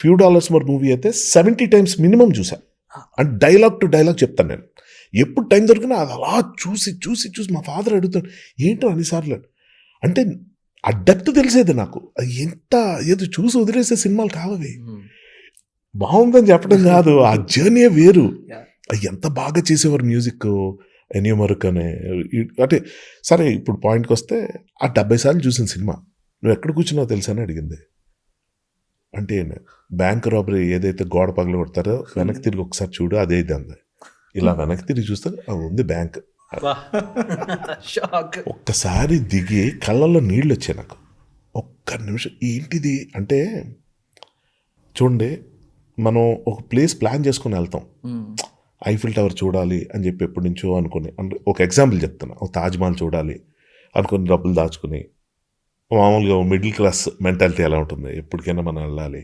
Few dollars more movie అయితే 70 times minimum చూసాను. And dialogue to dialogue చెప్తాను నేను. ఎప్పుడు టైం దొరికినా అది అలా చూసి చూసి చూసి మా ఫాదర్ అడుగుతాడు, ఏంటో అన్నిసార్లు అంటే ఆ డెప్త్ తెలిసేది నాకు. అది ఎంత ఏదో చూసి వదిలేసే సినిమాలు కావవి. బాగుందని చెప్పడం కాదు, ఆ జర్నీ వేరు. ఎంత బాగా చేసేవారు మ్యూజిక్ ఎనియో మొరికనే. అంటే సరే ఇప్పుడు పాయింట్కి వస్తే ఆ 70 సార్లు చూసిన సినిమా నువ్వు ఎక్కడ కూర్చున్నావు తెలుసా అని అడిగింది. అంటే బ్యాంక్ రాబరీ ఏదైతే గోడ పగల కొడతారో వెనక్కి తిరిగి ఒకసారి చూడు అదే ఇది అంది. ఇలా వెనక్కి తిరిగి చూస్తే అది ఉంది బ్యాంక్. ఒక్కసారి దిగి కళ్ళల్లో నీళ్ళు వచ్చాయి నాకు. ఒక్క నిమిషం ఏంటిది అంటే చూడండి, మనం ఒక ప్లేస్ ప్లాన్ చేసుకుని వెళ్తాం. ఐఫిల్ టవర్ చూడాలి అని చెప్పి ఎప్పటి నుంచో అనుకుని, అంటే ఒక ఎగ్జాంపుల్ చెప్తున్నా, ఒక తాజ్మహల్ చూడాలి అనుకుని డబ్బులు దాచుకుని, మామూలుగా మిడిల్ క్లాస్ మెంటాలిటీ ఎలా ఉంటుంది, ఎప్పటికైనా మనం వెళ్ళాలి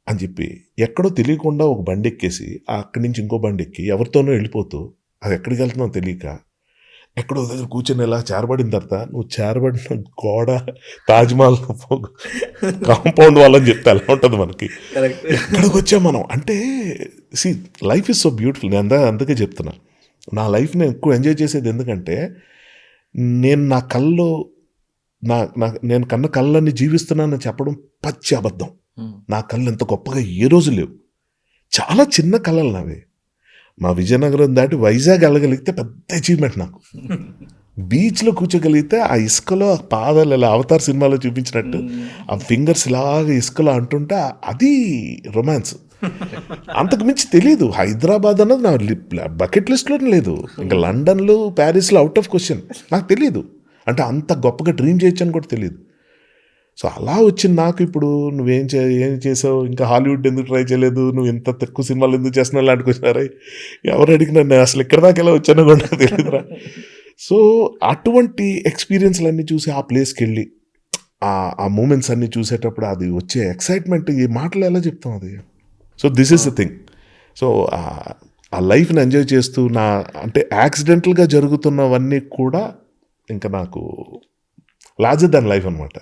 అని చెప్పి ఎక్కడో తెలియకుండా ఒక బండి ఎక్కేసి అక్కడి నుంచి ఇంకో బండి ఎక్కి ఎవరితోనో వెళ్ళిపోతూ అది ఎక్కడికి వెళ్తున్నావు తెలియక ఎక్కడో దగ్గర కూర్చొని ఇలా చేరబడిన తర్వాత నువ్వు చేరబడిన గోడ తాజ్మహల్ కాంపౌండ్ వాళ్ళని చెప్తే ఎలా ఉంటుంది మనకి. ఎక్కడికి వచ్చాం మనం అంటే see life is so beautiful. నేను అందుకే చెప్తున్నా, నా లైఫ్ని ఎక్కువ ఎంజాయ్ చేసేది ఎందుకంటే నేను నా కళ్ళు నేను కన్న కళ్ళని జీవిస్తున్నానని చెప్పడం పచ్చి అబద్ధం. నా కళ్ళు ఎంత గొప్పగా ఏ రోజు లేవు. చాలా చిన్న కళలు నావి. మా విజయనగరం దాటి వైజాగ్ వెళ్ళగలిగితే పెద్ద అచీవ్మెంట్ నాకు. బీచ్లో కూర్చోగలిగితే ఆ ఇసుకలో ఆ పాదాలు ఇలా అవతార్ సినిమాలో చూపించినట్టు ఆ ఫింగర్స్ ఇలాగ ఇసుకలో అంటుంటే అది రొమాన్స్. అంతకు మించి తెలీదు. హైదరాబాద్ అన్నది నా బకెట్ లిస్ట్లోనే లేదు. ఇంకా లండన్లో ప్యారిస్లో అవుట్ ఆఫ్ క్వశ్చన్. నాకు తెలీదు. అంటే అంత గొప్పగా డ్రీమ్ చేయొచ్చు అని కూడా తెలియదు. సో అలా వచ్చింది నాకు. ఇప్పుడు నువ్వేం ఏం చేసావు, ఇంకా హాలీవుడ్ ఎందుకు ట్రై చేయలేదు, నువ్వు ఇంత తక్కువ సినిమాలు ఎందుకు చేస్తున్నావు లాంటికి వచ్చినారా, ఎవరు అడిగినా నేను అసలు ఎక్కడ దాకా ఎలా వచ్చానో కూడా నాకు తెలియదురా. సో అటువంటి ఎక్స్పీరియన్స్లన్నీ చూసి ఆ ప్లేస్కి వెళ్ళి ఆ మూమెంట్స్ అన్నీ చూసేటప్పుడు అది వచ్చే ఎక్సైట్మెంట్ ఈ మాటలు ఎలా చెప్తాం అది. So this is the thing. So ఆ లైఫ్ని ఎంజాయ్ చేస్తూ అంటే యాక్సిడెంటల్గా జరుగుతున్నవన్నీ కూడా ఇంకా నాకు లార్జర్ దాన్ లైఫ్ అనమాట.